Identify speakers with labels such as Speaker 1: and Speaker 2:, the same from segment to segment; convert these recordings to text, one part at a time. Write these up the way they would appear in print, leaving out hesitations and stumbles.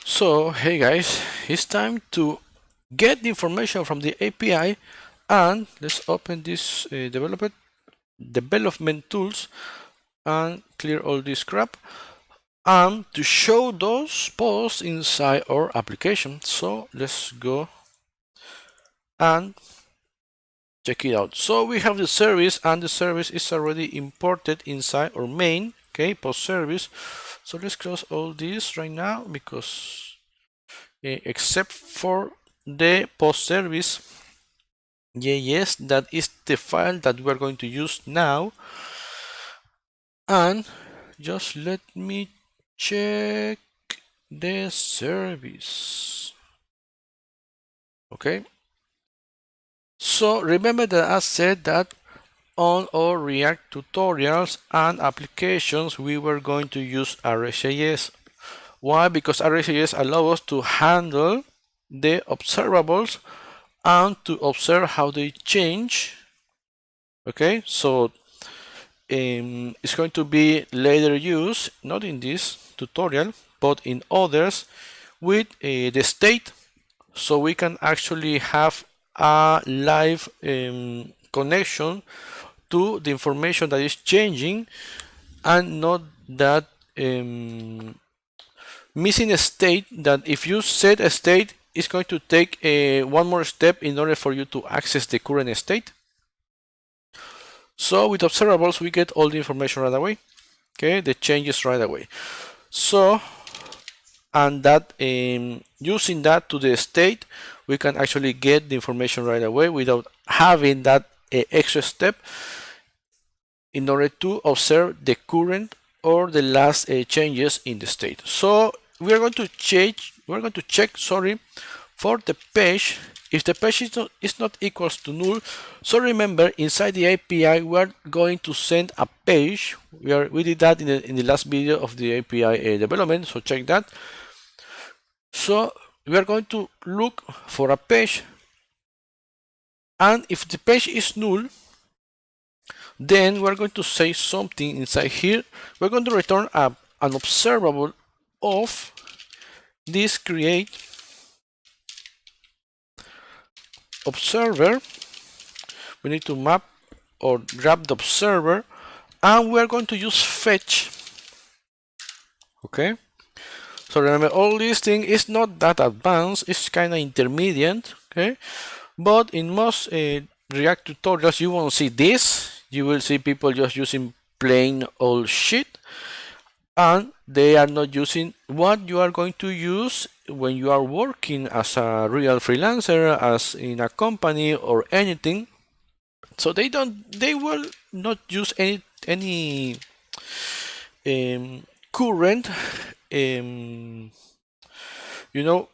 Speaker 1: So, hey guys, it's time to get the information from the API, and let's open this development tools and clear all this crap, and to show those posts inside our application. So let's go and check it out. So we have the service, and the service is already imported inside our main, okay, post service. So let's close all this right now, because except for the post service JS, that is the file that we're going to use now. And just let me check the service. Okay, so remember that I said that on our React tutorials and applications we were going to use RxJs. Why? Because RxJs allow us to handle the observables and to observe how they change. Okay, so it's going to be later used, not in this tutorial, but in others, with the state, so we can actually have a live connection to the information that is changing, and not that missing a state that if you set a state, it's going to take one more step in order for you to access the current state. So with observables, we get all the information right away, okay, the changes right away. So, and that using that to the state, we can actually get the information right away without having that extra step in order to observe the current or the last changes in the state. So we are going to check, sorry, for the page. If the page is not equals to null, so remember, inside the API we are going to send a page. We did that in the last video of the API development, so check that. So we are going to look for a page, and if the page is null, then we're going to say something inside here. We're going to return an observable of this create observer. We need to map or grab the observer, and we're going to use fetch. Okay, so remember, all this thing is not that advanced, it's kind of intermediate. Okay, but in most React tutorials you won't see this. You will see people just using plain old shit, and they are not using what you are going to use when you are working as a real freelancer, as in a company or anything. So they will not use any current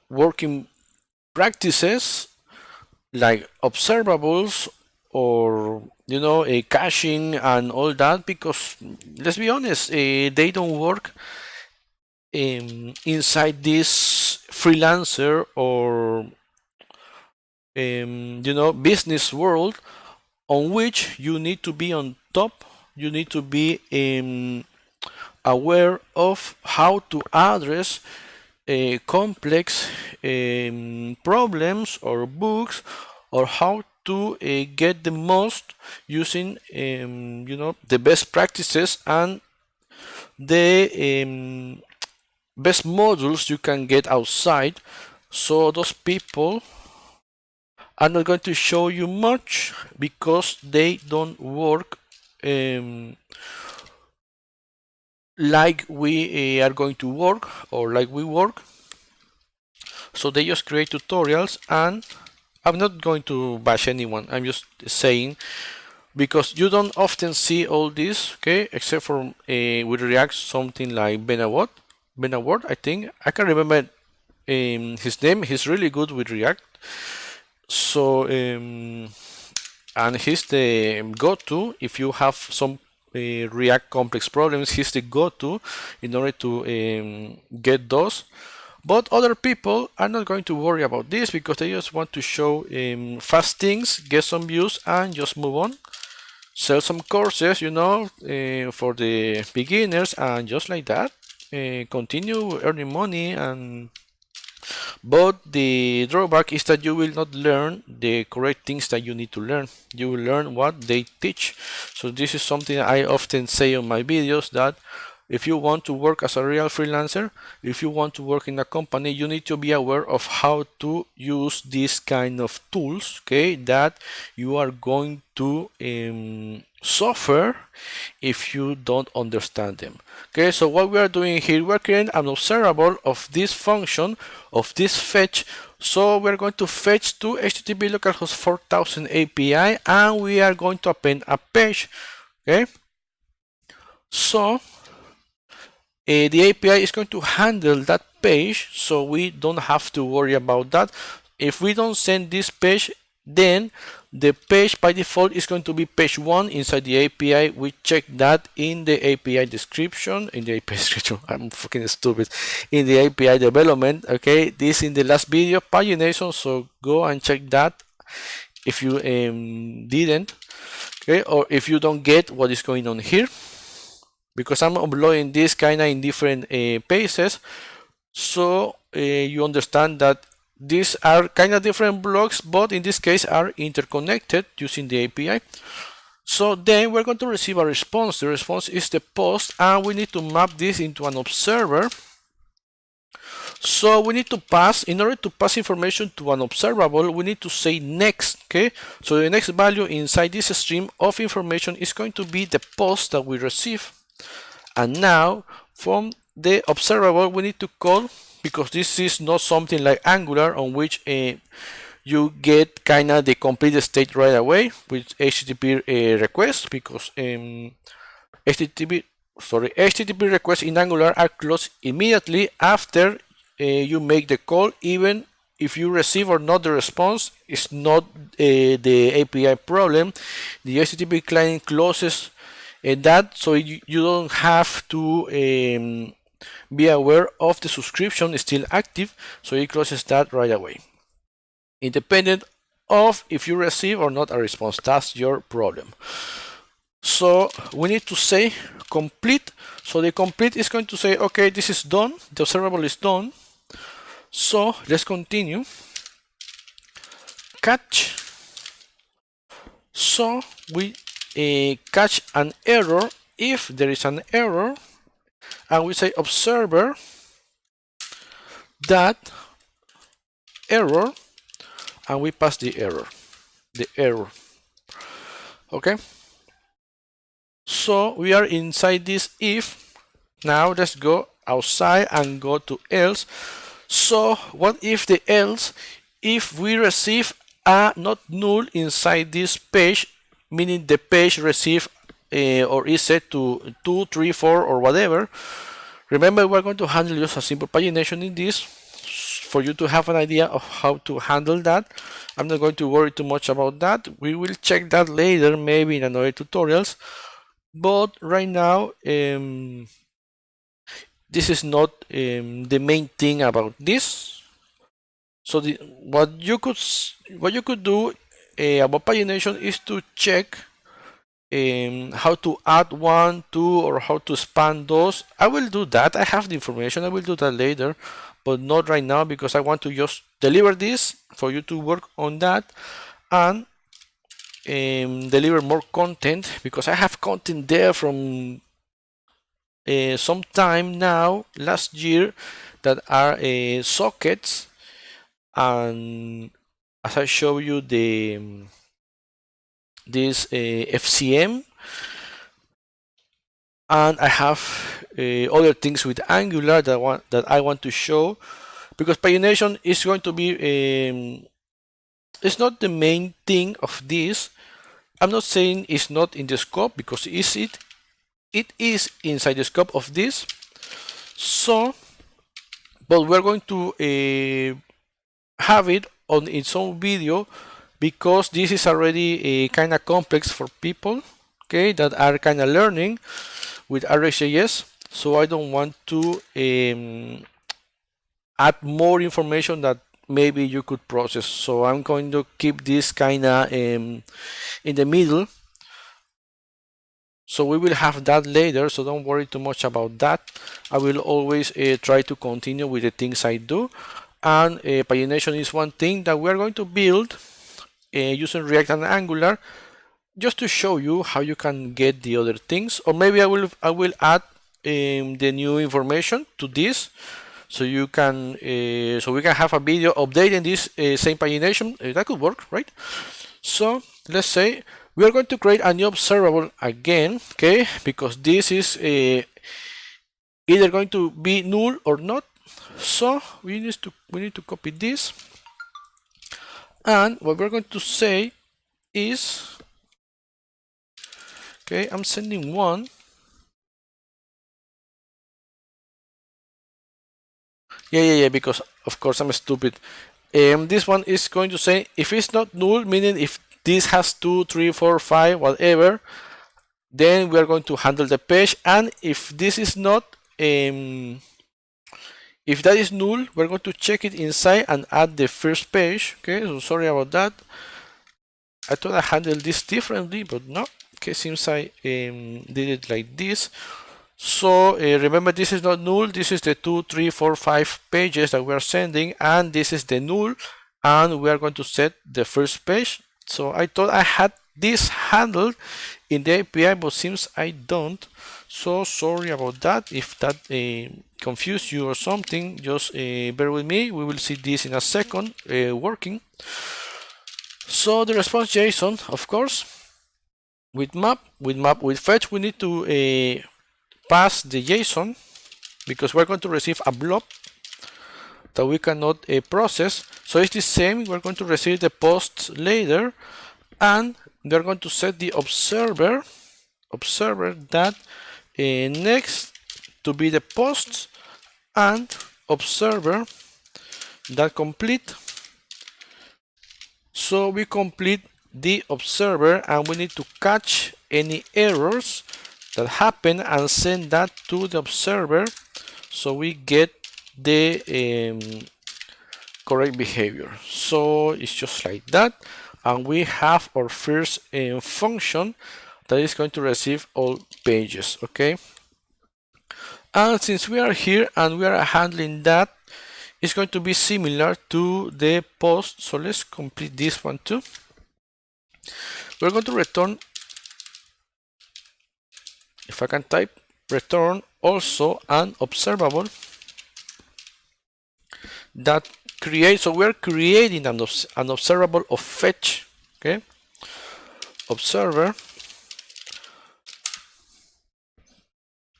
Speaker 1: working practices like observables or a caching and all that, because let's be honest, they don't work inside this freelancer or business world, on which you need to be on top. You need to be aware of how to address complex problems or bugs, or how to get the most using the best practices and the best modules you can get outside. So those people are not going to show you much, because they don't work like we are going to work, or like we work. So they just create tutorials, and I'm not going to bash anyone, I'm just saying, because you don't often see all this, okay, except for with React, something like Benawat, I think, I can remember his name. He's really good with React. So and he's the go-to if you have some React complex problems. He's the go-to in order to get those. But other people are not going to worry about this, because they just want to show fast things, get some views, and just move on. Sell some courses, for the beginners, and just like that, continue earning money and But the drawback is that you will not learn the correct things that you need to learn. You will learn what they teach. So this is something I often say on my videos, that if you want to work as a real freelancer, if you want to work in a company, you need to be aware of how to use these kind of tools, okay, that you are going to suffer if you don't understand them. Okay, so what we are doing here, we're creating an observable of this function, of this fetch. So we're going to fetch to HTTP localhost 4000 API, and we are going to append a page. Okay, so the API is going to handle that page, so we don't have to worry about that. If we don't send this page, then the page by default is going to be page 1 inside the API. We check that in the API description. I'm fucking stupid. In the API development, okay, this in the last video, pagination, so go and check that if you didn't, okay, or if you don't get what is going on here, because I'm uploading this kinda in different paces, so you understand that these are kind of different blocks, but in this case are interconnected using the API. So then we're going to receive a response. The response is the post, and we need to map this into an observer. So we need to pass, in order to pass information to an observable, we need to say next, okay? So the next value inside this stream of information is going to be the post that we receive. And now from the observable we need to call, because this is not something like Angular on which you get kind of the complete state right away with HTTP requests, because HTTP requests in Angular are closed immediately after you make the call. Even if you receive or not the response, it's not the API problem. The HTTP client closes that, so you don't have to be aware of the subscription is still active, so it closes that right away, independent of if you receive or not a response. That's your problem. So we need to say complete. So the complete is going to say, okay, this is done, the observable is done. So let's continue. Catch. So we catch an error if there is an error, and we say observer that error, and we pass the error. Okay, so we are inside this if. Now let's go outside and go to else. So what if the else, if we receive a not null inside this page, meaning the page receive or is set to 2, 3, 4 or whatever. Remember, we're going to handle just a simple pagination in this for you to have an idea of how to handle that. I'm not going to worry too much about that. We will check that later, maybe in another tutorials. But right now, this is not the main thing about this. So what you could do about pagination is to check how to add 1, 2, or how to span those. I will do that. I have the information. I will do that later, but not right now, because I want to just deliver this for you to work on that and deliver more content, because I have content there from some time now, last year, that are sockets, and as I show you this FCM, and I have other things with Angular that I want to show, because pagination is going to be it's not the main thing of this. I'm not saying it's not in the scope, because it is inside the scope of this. So, but we're going to have it on its own video, because this is already kind of complex for people, okay, that are kind of learning with RxJs. So I don't want to add more information that maybe you could process. So I'm going to keep this kind of in the middle. So we will have that later, so don't worry too much about that. I will always try to continue with the things I do. And pagination is one thing that we are going to build using React and Angular, just to show you how you can get the other things. Or maybe I will add the new information to this, so you can so we can have a video updating this same pagination. That could work, right? So let's say we are going to create a new observable again, okay? Because this is either going to be null or not. So we need to copy this, and what we're going to say is, okay, I'm sending one. Yeah, because of course I'm stupid. This one is going to say if it's not null, meaning if this has 2, 3, 4, 5, whatever, then we are going to handle the page. And if this is not, if that is null, we're going to check it inside and add the first page. Okay, so sorry about that. I thought I handled this differently, but no. Okay, seems I did it like this. So remember, this is not null. This is the 2, 3, 4, 5 pages that we are sending, and this is the null, and we are going to set the first page. So I thought I had this handled in the API, but seems I don't. So sorry about that. If that confused you or something, just bear with me. We will see this in a second working. So the response JSON, of course, with fetch, we need to pass the JSON, because we're going to receive a blob that we cannot process. So it's the same. We're going to receive the posts later, and we're going to set the observer that next to be the posts, and observer that complete. So we complete the observer, and we need to catch any errors that happen and send that to the observer, so we get the correct behavior. So it's just like that, and we have our first function that is going to receive all pages. Okay, and since we are here and we are handling that, it's going to be similar to the post. So let's complete this one too. We're going to return, if I can type, return also an observable that creates. So we're creating an observable of fetch. Okay, observer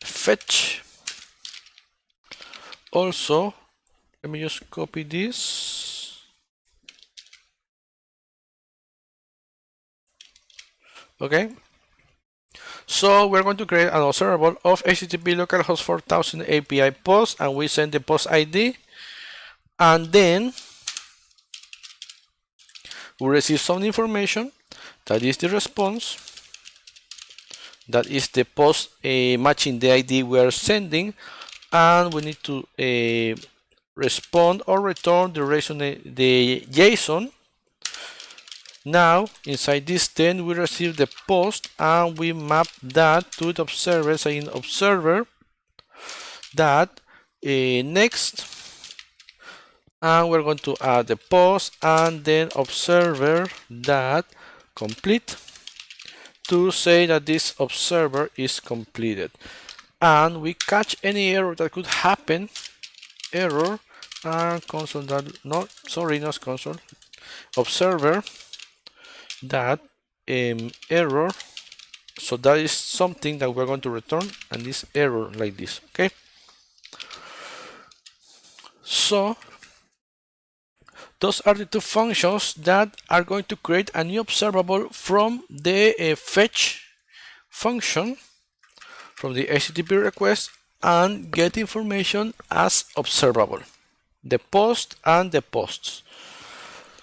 Speaker 1: fetch. Also, let me just copy this. Okay, so we're going to create an observable of HTTP localhost 4000 API post, and we send the post ID, and then we receive some information that is the response, that is the post matching the ID we are sending, and we need to respond or return the JSON. Now inside this 10 we receive the post, and we map that to the observer, saying observer that next, and we're going to add the post, and then observer that complete, to say that this observer is completed, and we catch any error that could happen. Error, and console that, no, sorry, not console, observer that error. So that is something that we're going to return, and this error like this. Okay, so those are the two functions that are going to create a new observable from the fetch function from the HTTP request, and get information as observable, the post and the posts.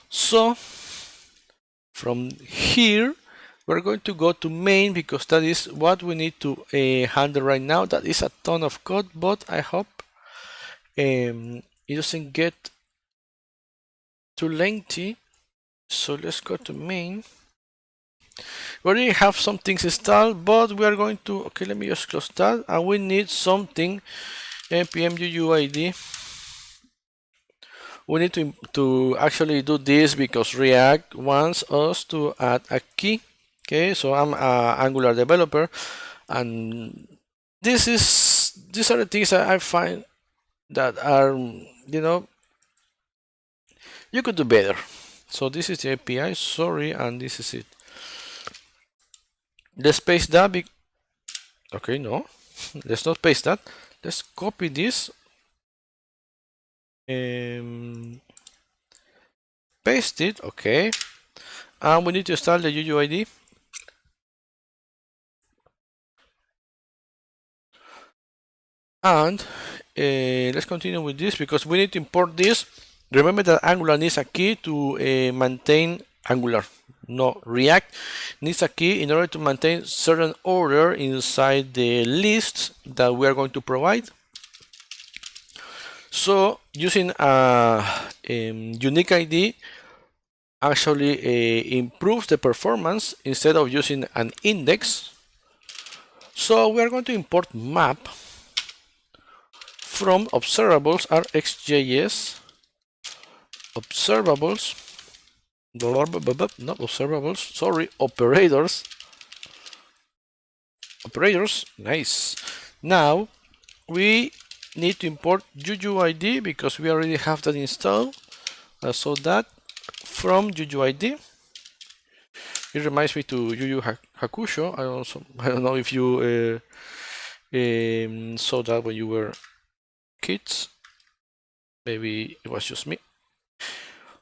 Speaker 1: So from here we're going to go to main, because that is what we need to handle right now. That is a ton of code, but I hope it doesn't get too lengthy. So let's go to main. We already have some things installed, but we are going to, okay, let me just close that, and we need something, npm UUID we need to actually do this because React wants us to add a key. Okay, so I'm an Angular developer, and these are the things that I find that are, you could do better. So this is the API, sorry, and this is it. Let's paste that. Okay, no, let's not paste that. Let's copy this. Paste it, okay. And we need to install the UUID. And let's continue with this because we need to import this. Remember that Angular needs a key to maintain Angular. No, React needs a key in order to maintain certain order inside the lists that we are going to provide. So using a unique ID actually improves the performance instead of using an index. So we are going to import map from observables RxJs, observables, not observables, sorry, operators, nice. Now we need to import UUID because we already have that installed. So that from UUID, it reminds me to Yu Hakusho. I don't know if you saw that when you were kids. Maybe it was just me.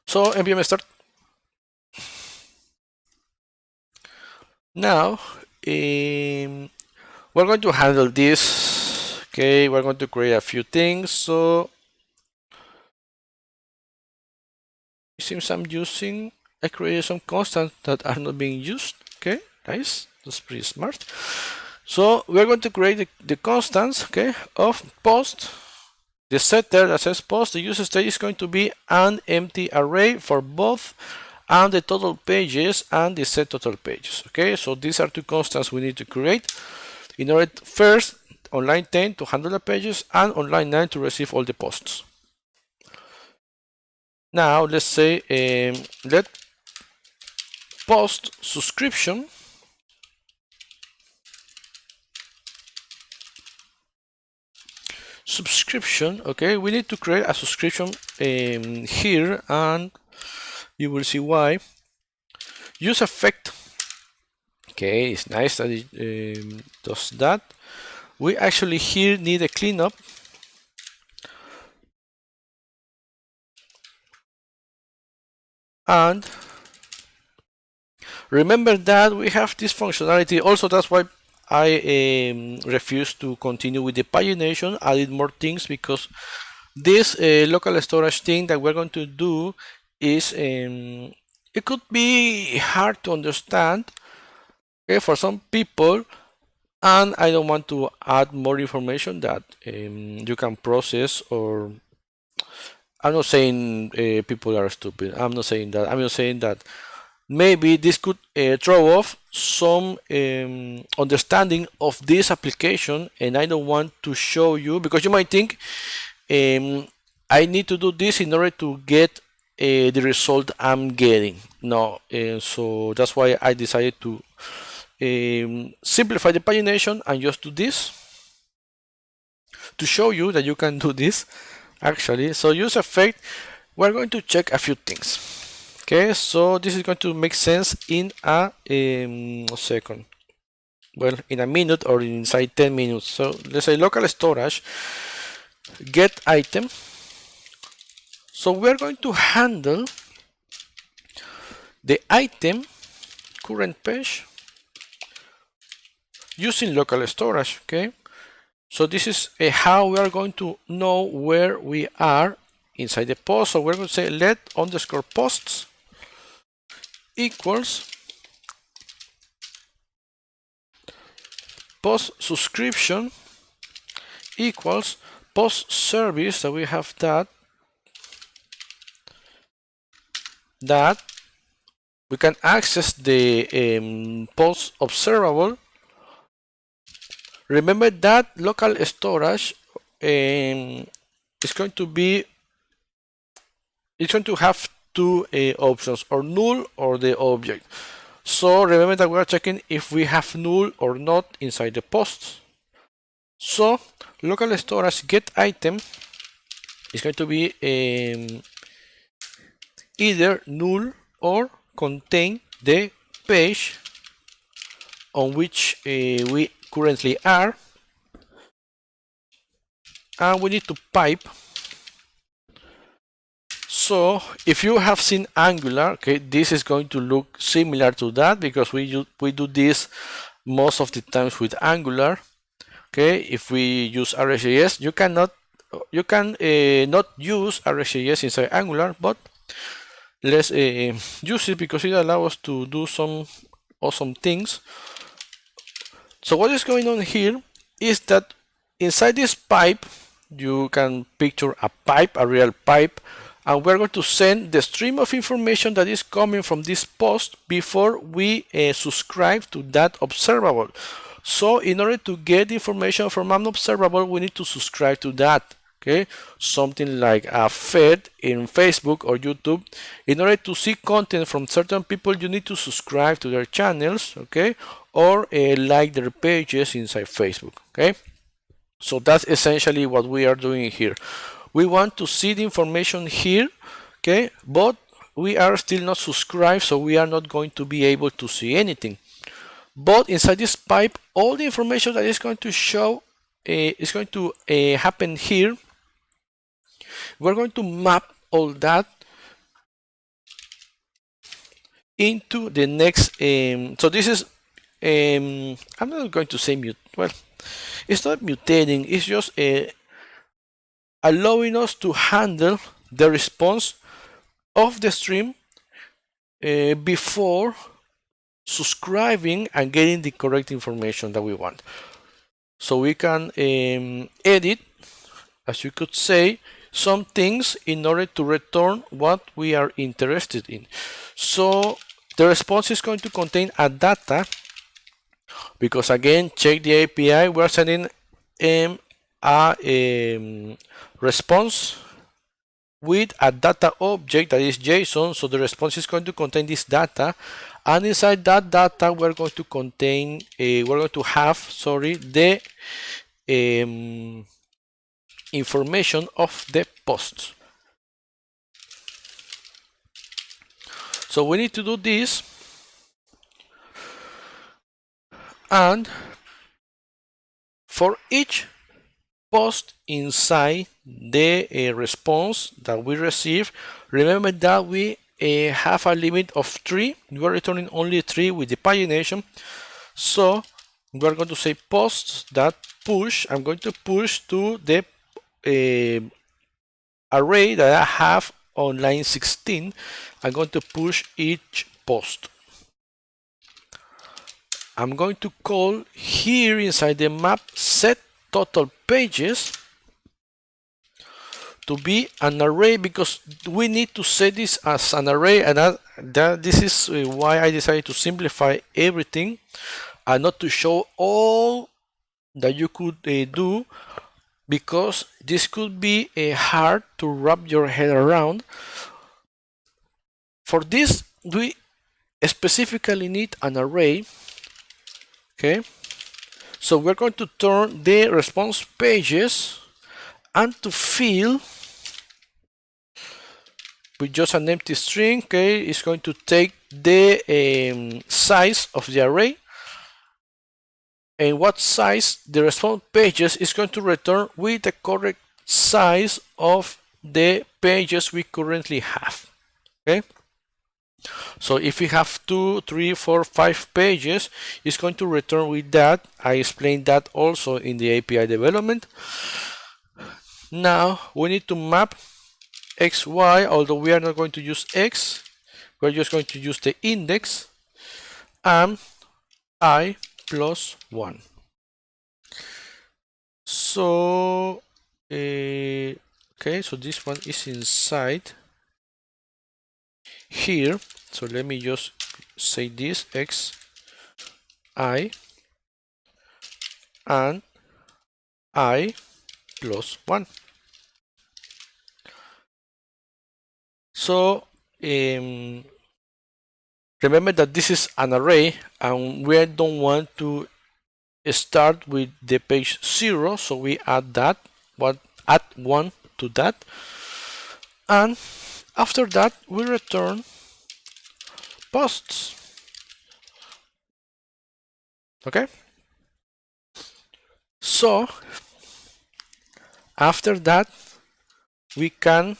Speaker 1: So npm start. Now we're going to handle this. Okay, we're going to create a few things. So it seems I created some constants that are not being used. Okay, nice. That's pretty smart. So we're going to create the constants, okay, of post. The setter that says post, the user state is going to be an empty array for both and the total pages and the set total pages. Okay, so these are two constants we need to create in order to, first on line 10 to handle the pages and on line 9 to receive all the posts. Now let's say let post subscription okay, we need to create a subscription here, and you will see why. Use effect. Okay, it's nice that it does that. We actually here need a cleanup. And remember that we have this functionality. Also, that's why I refuse to continue with the pagination, added more things, because this local storage thing that we're going to do is it could be hard to understand, okay, for some people, and I don't want to add more information that you can process. Or I'm not saying people are stupid. I'm not saying that. I'm just saying that maybe this could throw off some understanding of this application, and I don't want to show you, because you might think I need to do this in order to get the result I'm getting. No, so that's why I decided to simplify the pagination and just do this to show you that you can do this actually. So use effect, we're going to check a few things. Okay, so this is going to make sense in a second. Well, in a minute or inside 10 minutes. So let's say local storage get item. So we're going to handle the item current page using local storage. Okay, so this is how we are going to know where we are inside the post. So we're going to say let underscore posts equals post subscription equals post service. So we have that we can access the post observable. Remember that local storage is going to be it's going to have two options, or null or the object. So remember that we are checking if we have null or not inside the post. So local storage get item is going to be either null or contain the page on which we currently are, and we need to pipe. So if you have seen Angular, okay, this is going to look similar to that, because we do this most of the times with Angular. Okay, if we use RxJs, you can not use RxJs inside Angular, but let's use it because it allows us to do some awesome things. So what is going on here is that inside this pipe, you can picture a pipe, a real pipe, and we're going to send the stream of information that is coming from this post before we subscribe to that observable. So in order to get information from an observable, we need to subscribe to that. Okay, something like a feed in Facebook or YouTube. In order to see content from certain people, you need to subscribe to their channels, okay, or like their pages inside Facebook. Okay, so that's essentially what we are doing here. We want to see the information here, okay, but we are still not subscribed, so we are not going to be able to see anything. But inside this pipe, all the information that is going to show is going to happen here. We're going to map all that into the next. So this is, I'm not going to say mute. Well, it's not mutating. It's just allowing us to handle the response of the stream before subscribing and getting the correct information that we want. So we can edit, as you could say, some things in order to return what we are interested in. So the response is going to contain a data, because again, check the API, we're sending a response with a data object that is JSON. So the response is going to contain this data, and inside that data we're going to contain the information of the post. So we need to do this, and for each post inside the response that we receive, remember that we have a limit of 3. We are returning only 3 with the pagination. So we're going to say posts that push. I'm going to push to the array that I have on line 16. I'm going to push each post. I'm going to call here inside the map set total pages to be an array, because we need to set this as an array, and this is why I decided to simplify everything and not to show all that you could do, because this could be hard to wrap your head around. For this, we specifically need an array. Okay, so we're going to turn the response pages and to fill with just an empty string. Okay, it's going to take the size of the array, and what size the response pages is going to return with the correct size of the pages we currently have. Okay, so if we have 2, 3, 4, 5 pages, it's going to return with that. I explained that also in the API development. Now we need to map x, y, although we are not going to use x, we're just going to use the index, and I plus 1. So okay, so this one is inside here. So let me just say this x I and I plus 1. So remember that this is an array and we don't want to start with the page 0, so we add that, add 1 to that, and after that we return posts. Okay, so after that we can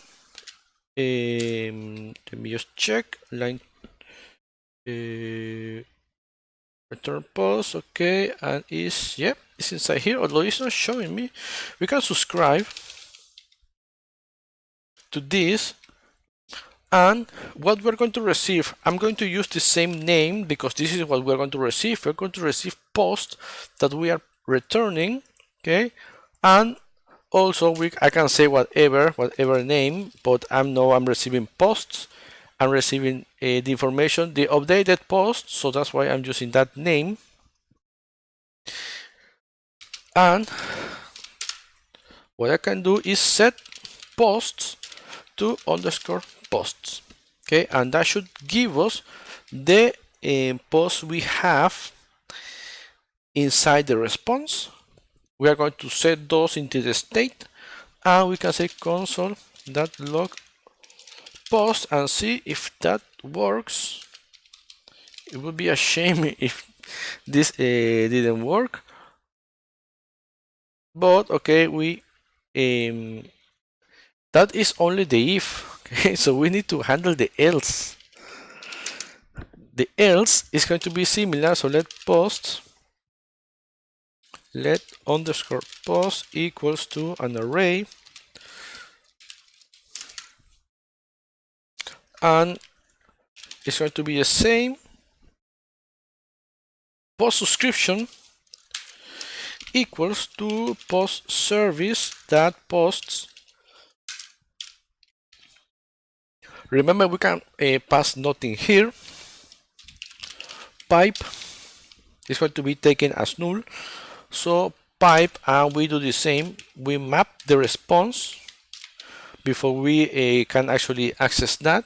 Speaker 1: let me just check line return post. Okay, and it's it's inside here, although it's not showing me. We can subscribe to this, and what we're going to receive, I'm going to use the same name because this is what we're going to receive. We're going to receive post that we are returning. Okay, and also I can say whatever name, but I'm receiving posts. I'm receiving the information, the updated post, so that's why I'm using that name. And what I can do is set posts to underscore posts. Okay, and that should give us the posts we have inside the response. We are going to set those into the state, and we can say console.log post and see if that works. It would be a shame if this didn't work, but okay, we that is only the if. Okay, so we need to handle the else. The else is going to be similar, so let underscore post equals to an array, and it's going to be the same. Post subscription equals to post service that posts. Remember, we can pass nothing here. Pipe is going to be taken as null, so pipe, and we do the same. We map the response before we can actually access that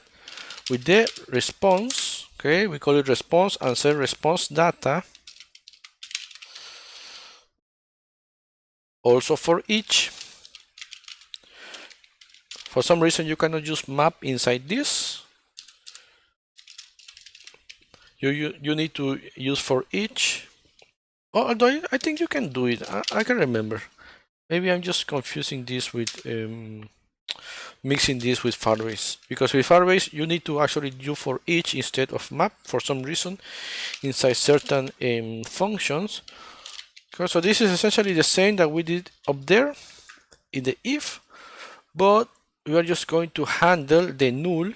Speaker 1: with the response. Okay, we call it response and say response data. Also for each. For some reason you cannot use map inside this. You need to use for each. Oh, although I think you can do it. I can remember. Maybe I'm just confusing this with mixing this with Firebase, because with Firebase you need to actually do for each instead of map for some reason inside certain functions. Okay, so this is essentially the same that we did up there in the if, but we are just going to handle the null.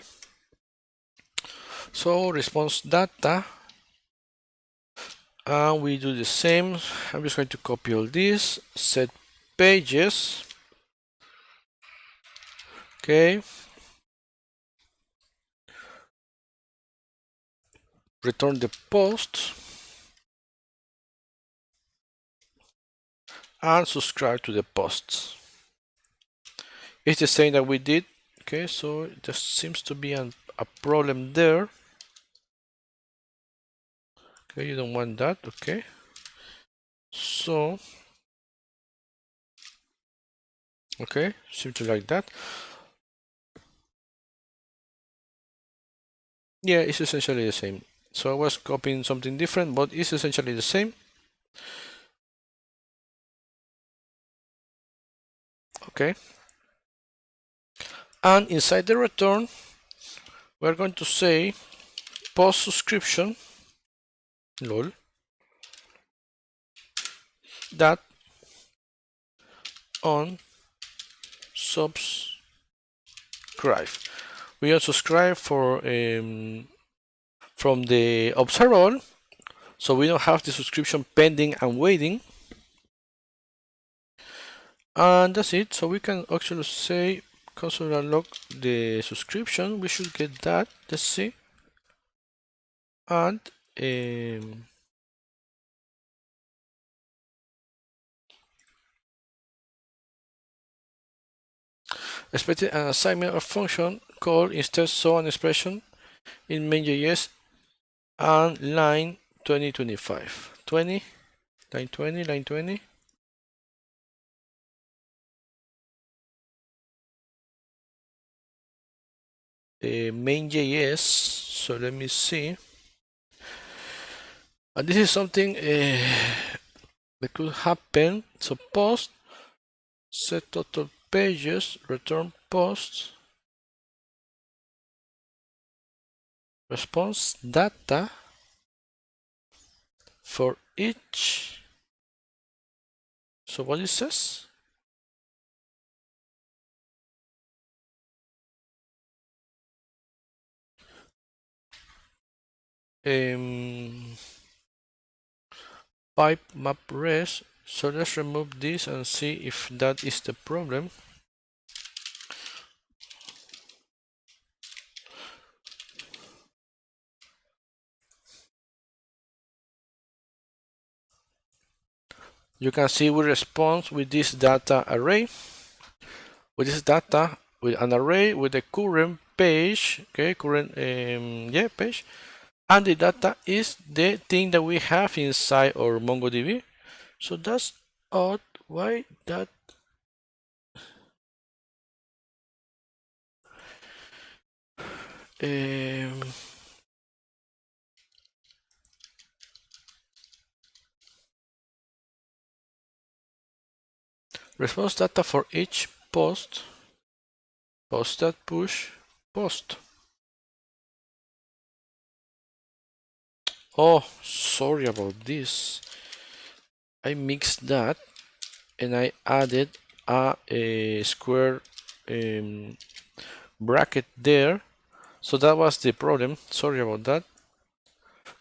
Speaker 1: So response data, and we do the same. I'm just going to copy all this, set pages. Okay, return the post and subscribe to the posts. It's the same that we did. Okay, so there seems to be a problem there. Okay, you don't want that. Okay, so okay, seems to like that. Yeah, it's essentially the same. So I was copying something different, but it's essentially the same. Okay, and inside the return we're going to say post subscription lol that on subscribe. We unsubscribe for from the observable, so we don't have the subscription pending and waiting, and that's it. So we can actually say console.log the subscription. We should get that. Let's see. And expected an assignment of function call instead so an expression in main.js and line 2025 20 line 20 line 20 main.js. So let me see, and this is something that could happen. So post set total pages, return posts, response data for each. So what it says, pipe map res. So let's remove this and see if that is the problem. You can see we respond with this data array, with this data, with an array with the current page, okay, current page, and the data is the thing that we have inside our MongoDB. So that's odd. Why that? Response data for each post, post that push, post. Oh, sorry about this. I mixed that and I added a square bracket there. So that was the problem. Sorry about that.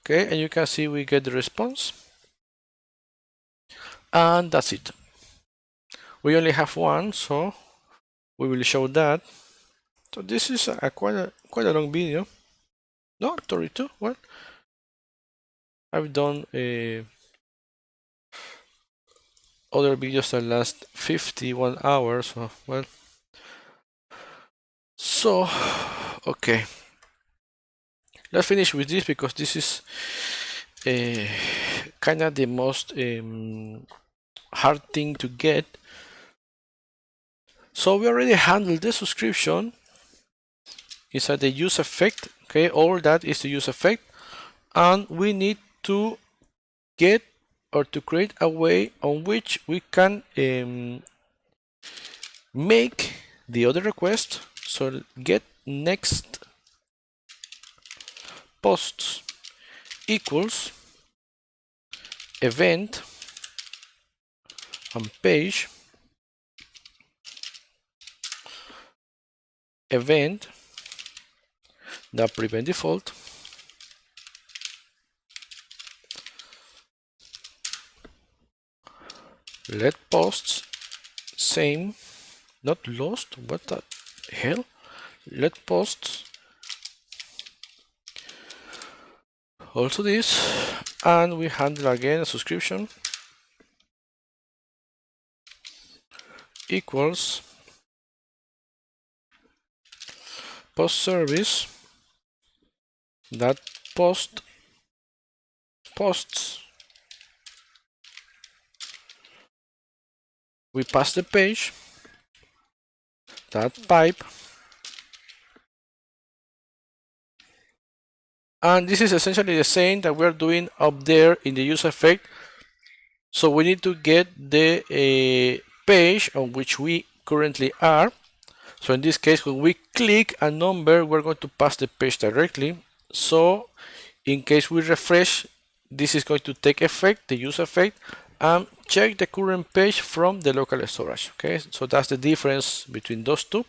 Speaker 1: Okay, and you can see we get the response. And that's it. We only have one, so we will show that. So this is quite a long video. No, 32. What? I've done other videos that last 51 hours. So, well. So, okay. Let's finish with this because this is kind of the most hard thing to get. So we already handled the subscription inside the use effect. Okay, all that is the use effect, and we need to get or to create a way on which we can make the other request. So get next posts equals event and page event that prevent default let posts same not lost. What the hell? Let posts also this, and we handle again a subscription equals post service that posts we pass the page that pipe, and this is essentially the same that we're doing up there in the use effect. So we need to get the page on which we currently are. So in this case, when we click a number, we're going to pass the page directly. So in case we refresh, this is going to take effect, the use effect, and check the current page from the local storage. Okay, so that's the difference between those two.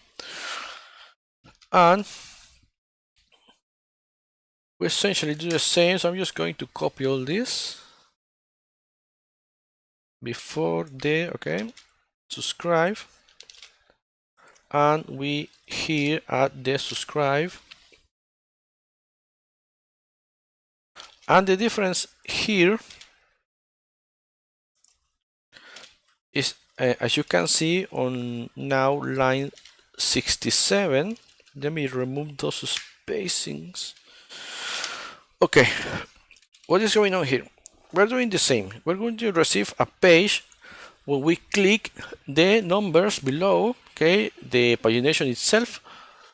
Speaker 1: And we essentially do the same. So I'm just going to copy all this before the subscribe, and we here add the subscribe, and the difference here is as you can see on now line 67, Let me remove those spacings. Okay, what is going on here? We're doing the same. We're going to receive a page when we click the numbers below, okay, the pagination itself.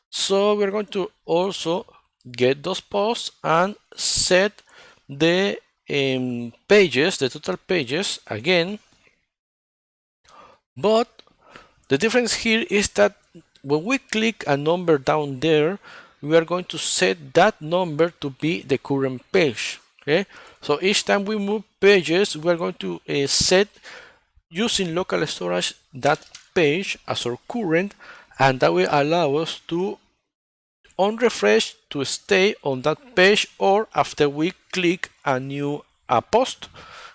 Speaker 1: So we're going to also get those posts and set the pages, the total pages again. But the difference here is that when we click a number down there, we are going to set that number to be the current page. Okay, so each time we move pages, we are going to set using local storage that page as our current, and that will allow us to on refresh to stay on that page, or after we click a new post,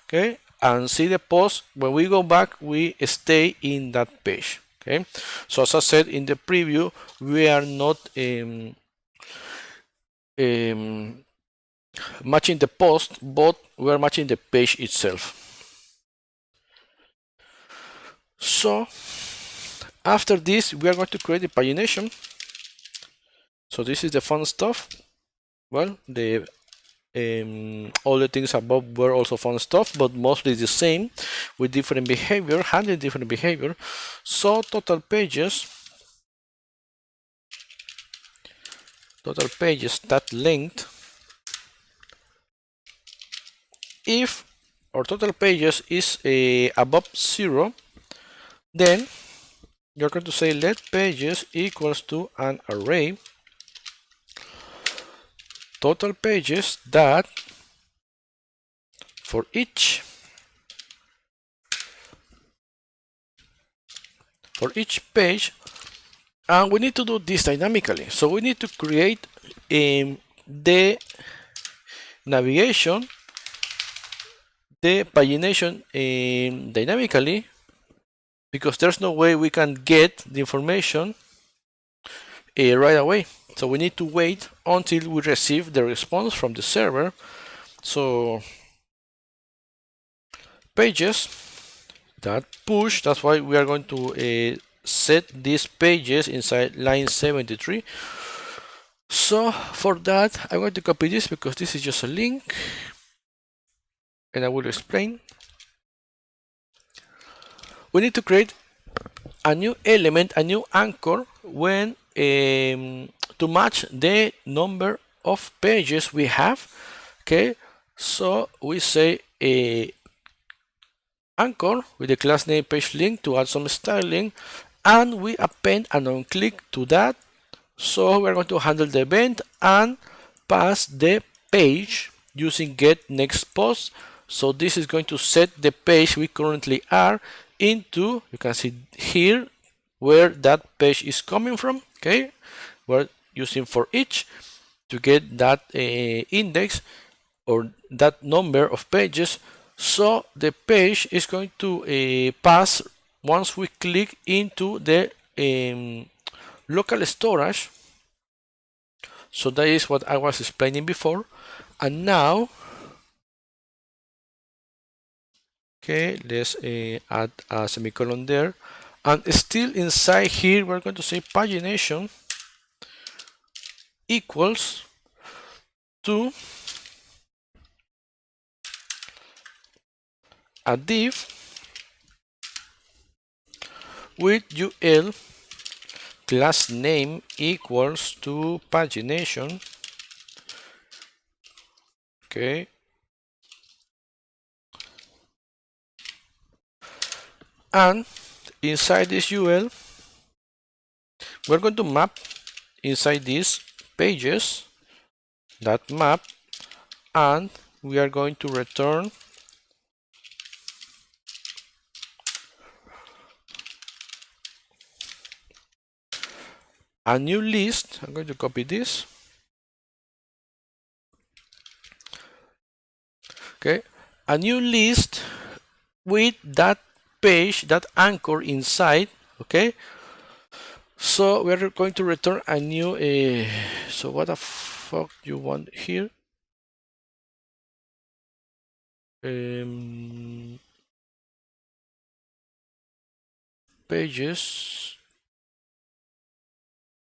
Speaker 1: okay, and see the post, when we go back we stay in that page. Okay, so as I said in the preview, we are not matching the post, but we are matching the page itself. So after this, we are going to create the pagination. So this is the fun stuff. Well, the all the things above were also fun stuff, but mostly the same with different behavior, handling different behavior. So total pages that length, if our total pages is above 0, then you're going to say let pages equals to an array total pages that for each page, and we need to do this dynamically. So we need to create the navigation, the pagination dynamically, because there's no way we can get the information right away. So we need to wait until we receive the response from the server. So pages that push, that's why we are going to set these pages inside line 73. So for that, I'm going to copy this because this is just a link, and I will explain. We need to create a new element, a new anchor, when to match the number of pages we have. Okay, so we say a anchor with the class name page link to add some styling, and we append an on click to that. So we're going to handle the event and pass the page using get next post. So this is going to set the page we currently are into. You can see here where that page is coming from. Okay, we're using for each to get that index or that number of pages. So the page is going to pass once we click into the local storage. So that is what I was explaining before. And now, okay, let's add a semicolon there. And still inside here, we're going to say pagination equals to a div with UL class name equals to pagination. Okay. And inside this UL, we're going to map inside these pages that map, and we are going to return a new list. I'm going to copy this. Okay, a new list with that page, that anchor inside. Okay, so we're going to return a new so what the fuck you want here? Pages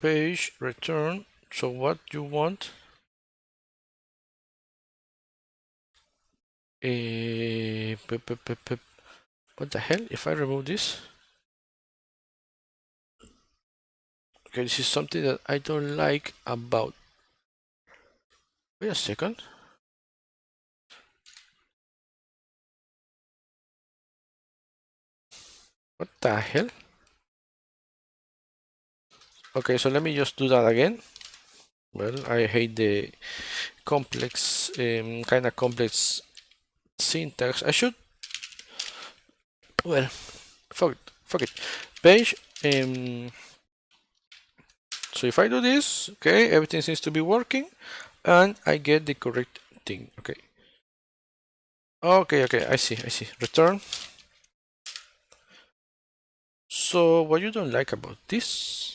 Speaker 1: page return. So what you want? What the hell? If I remove this, okay, this is something that I don't like about. Wait a second. What the hell? Okay, so let me just do that again. Well, I hate the complex, kind of complex syntax. I should, well, fuck it. Page, so if I do this, okay, everything seems to be working, and I get the correct thing. Okay. Okay, I see. Return. So what you don't like about this?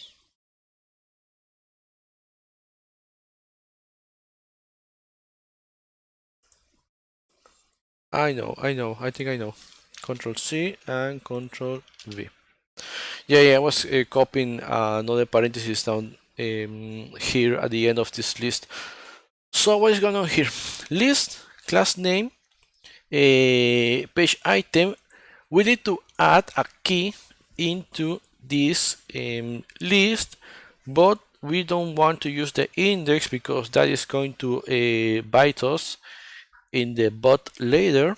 Speaker 1: I know. I think I know. Control C and Control V. Yeah, I was copying another parenthesis down here at the end of this list. So what is going on here? List, class name, page item. We need to add a key into this list, but we don't want to use the index because that is going to bite us in the butt later,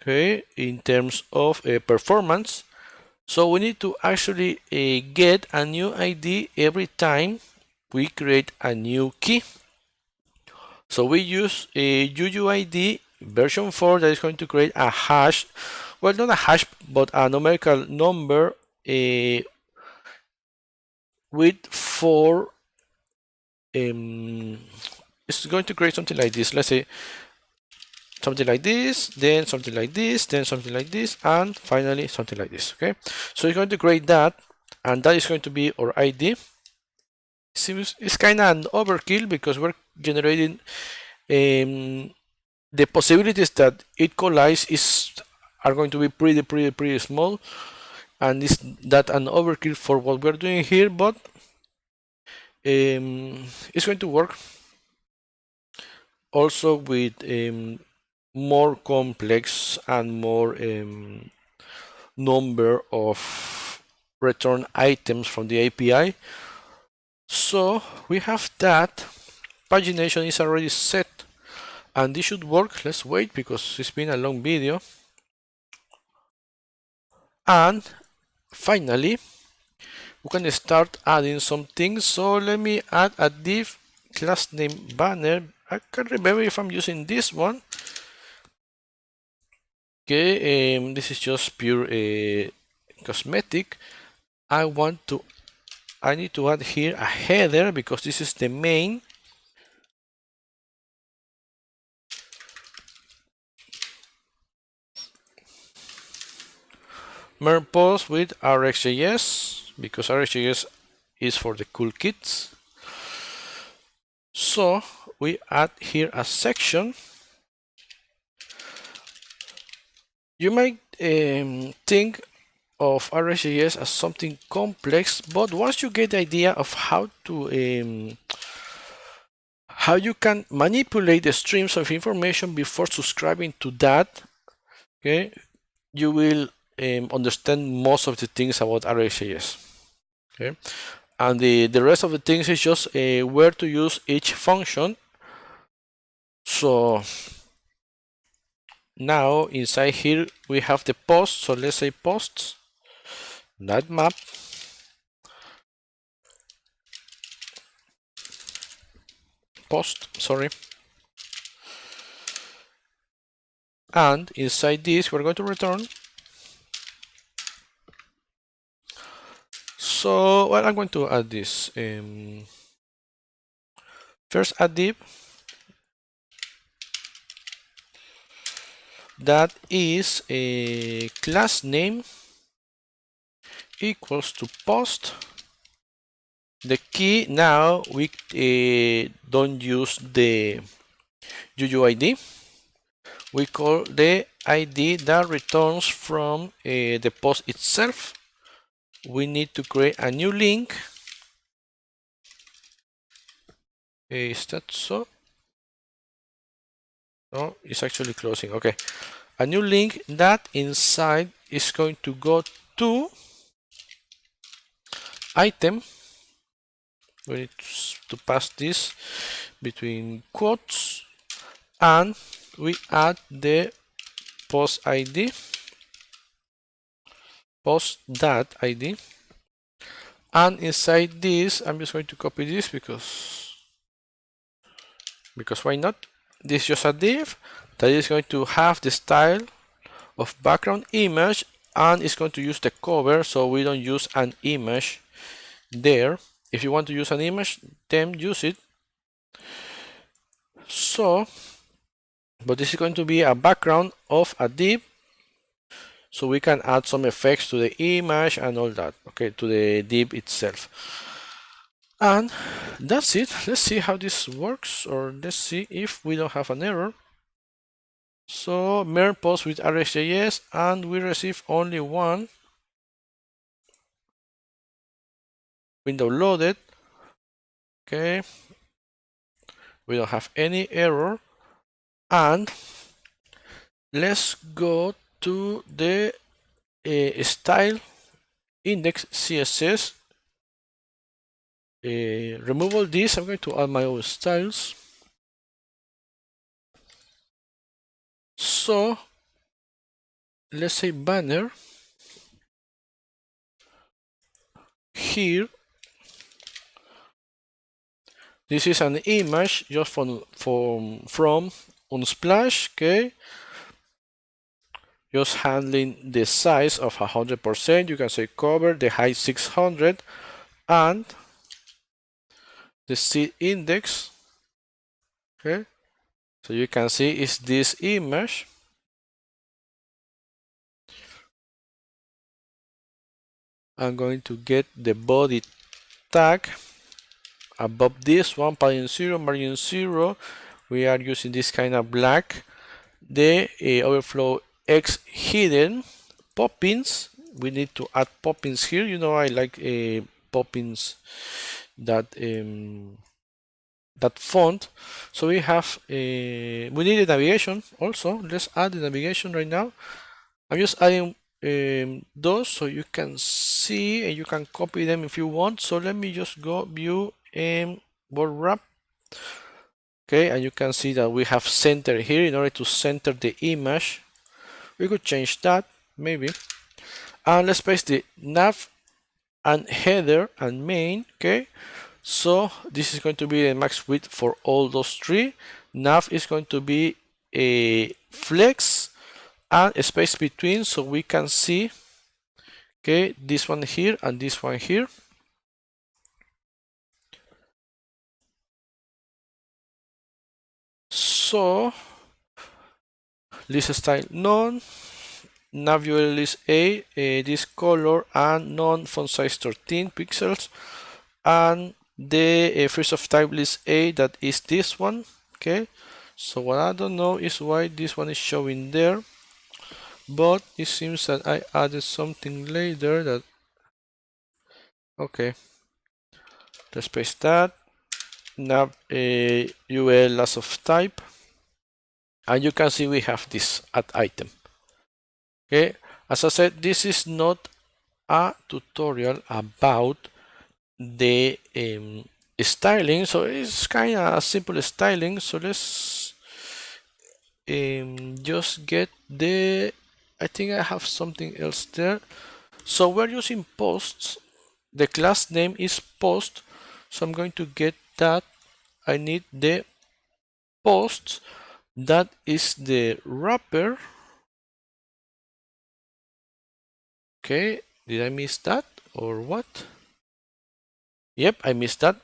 Speaker 1: okay, in terms of performance. So we need to actually get a new ID every time we create a new key. So we use a UUID version 4 that is going to create a hash, well, not a hash, but a numerical number with 4. It's going to create something like this. Let's say something like this, then something like this, then something like this, and finally something like this. Okay, so it's going to create that, and that is going to be our ID. It's kind of an overkill because we're generating the possibilities that it collides are going to be pretty small, and is that an overkill for what we're doing here, but it's going to work also with more complex and more number of return items from the API. So we have that. Pagination is already set, and this should work. Let's wait because it's been a long video. And finally, we can start adding some things. So let me add a div class name banner. I can't remember if I'm using this one. Okay, this is just pure cosmetic. I need to add here a header because this is the main. MERN post with RxJs because RxJs is for the cool kids. So we add here a section. You might think of RxJs as something complex, but once you get the idea of how you can manipulate the streams of information before subscribing to that, okay, you will understand most of the things about RxJs. Okay, and the rest of the things is just where to use each function. So now inside here we have the post. So let's say posts that map post, sorry, and inside this we're going to return. So well, I'm going to add this. First add div that is a class name equals to post. The key now we don't use the UUID. We call the ID that returns from the post itself. We need to create a new link Is that so? No, it's actually closing. Okay. A new link that inside is going to go to item. We need to pass this between quotes, and we add the post ID, post that ID, and inside this, I'm just going to copy this because why not? This is just a div that is going to have the style of background image, and it's going to use the cover, so we don't use an image there. If you want to use an image, then use it. So, but this is going to be a background of a div, so we can add some effects to the image and all that, okay, to the div itself. And that's it. Let's see how this works, or let's see if we don't have an error. So MERN post with RxJs, and we receive only one window loaded. Okay, we don't have any error. And let's go to the style index CSS. Remove all this. I'm going to add my own styles. So let's say banner. Here, this is an image just from Unsplash, okay? Just handling the size of 100%. You can say cover, the height 600, and the seed index, okay? So you can see is this image. I'm going to get the body tag above this one, padding 0, margin 0. We are using this kind of black. The overflow X hidden poppins. We need to add poppins here. You know, I like poppins that that font. So we have we need the navigation also. Let's add the navigation right now. I'm just adding those so you can see, and you can copy them if you want. So let me just go view board wrap. Okay, and you can see that we have center here. In order to center the image, we could change that maybe. And let's paste the nav and header and main. Okay, so this is going to be the max width for all those three. Nav is going to be a flex and a space between, so we can see, okay, this one here and this one here. So list style none, nav URL is a this color, and none font size 13 pixels, and the first of type list a, that is this one. Okay, so what I don't know is why this one is showing there, but it seems that I added something later that, okay, let's paste that. Nav URL last of type, and you can see we have this add item. Okay, as I said, this is not a tutorial about the styling, so it's kind of a simple styling. So let's just get the, I think I have something else there. So we're using posts. The class name is post, so I'm going to get that. I need the post, that is the wrapper. Okay, did I miss that or what? Yep, I missed that.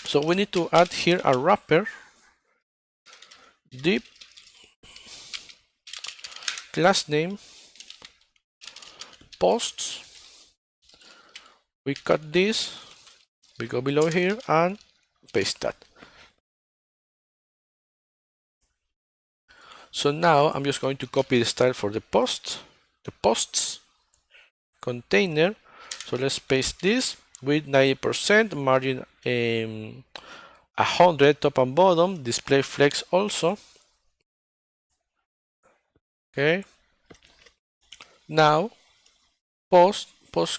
Speaker 1: So we need to add here a wrapper, div class name posts. We cut this, we go below here and paste that. So now I'm just going to copy the style for the posts container. So let's paste this with 90% margin 100 top and bottom, display flex also. Okay. Now post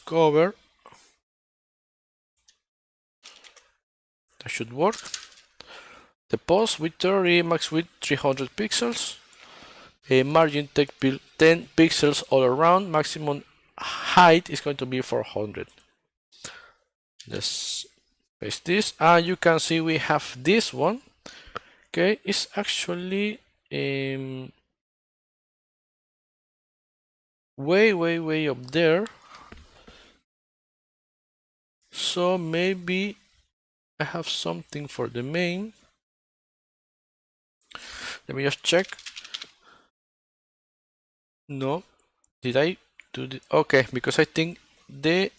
Speaker 1: cover, that should work. The post with 30, max width 300 pixels. A margin 10 pixels all around. Maximum height is going to be 400. Let's paste this, and you can see we have this one. Okay, it's actually way up there. So maybe I have something for the main. Let me just check. No, did I do the okay? Because I think the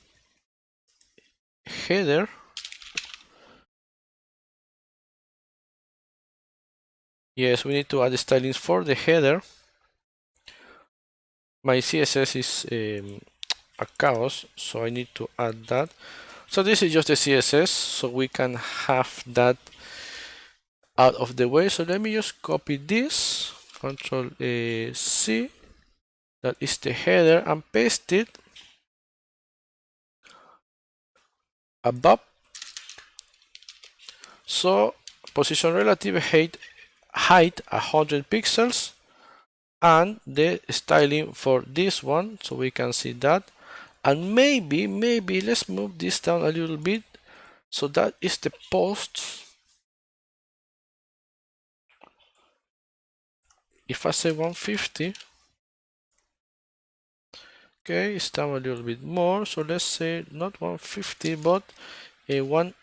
Speaker 1: header, yes, we need to add the stylings for the header. My CSS is a chaos, so I need to add that. So this is just the CSS, so we can have that out of the way. So let me just copy this, Control C, that is the header, and paste it above. So position relative height 100 pixels, and the styling for this one, so we can see that. And maybe let's move this down a little bit. So that is the post. If I say 150, okay, it's down a little bit more. So let's say not 150, but a one.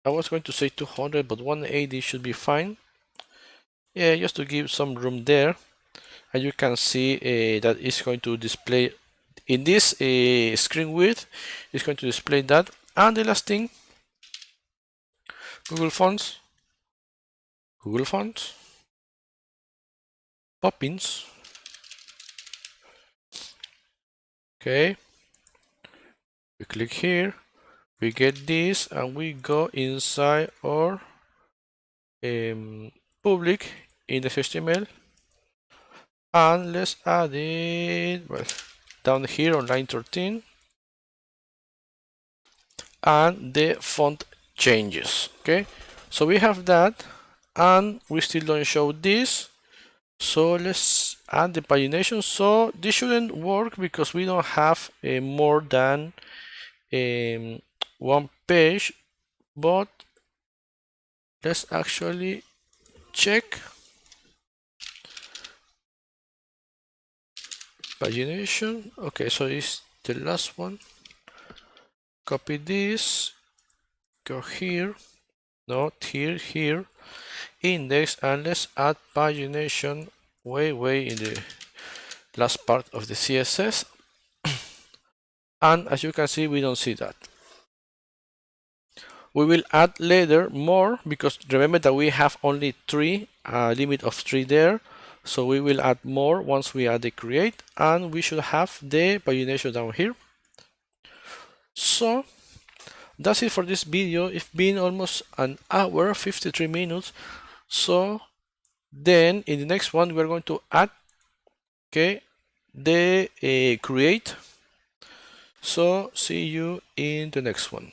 Speaker 1: I was going to say 200, but 180 should be fine. Yeah, just to give some room there. And you can see that it's going to display in this screen width. It's going to display that. And the last thing, Google Fonts, Poppins. Okay, we click here, we get this, and we go inside our public index HTML, and let's add it, well, down here on line 13, and the font changes. Okay, so we have that, and we still don't show this. So let's add the pagination. So this shouldn't work because we don't have more than one page, but let's actually check pagination. Okay, so it's the last one. Copy this, go here, not here, here, index, and let's add pagination way in the last part of the CSS. And as you can see, we don't see that. We will add later more, because remember that we have only 3, limit of 3 there. So we will add more once we add the create, and we should have the pagination down here. So that's it for this video. It's been almost an hour, 53 minutes. So then in the next one, we're going to add, okay, the create. So see you in the next one.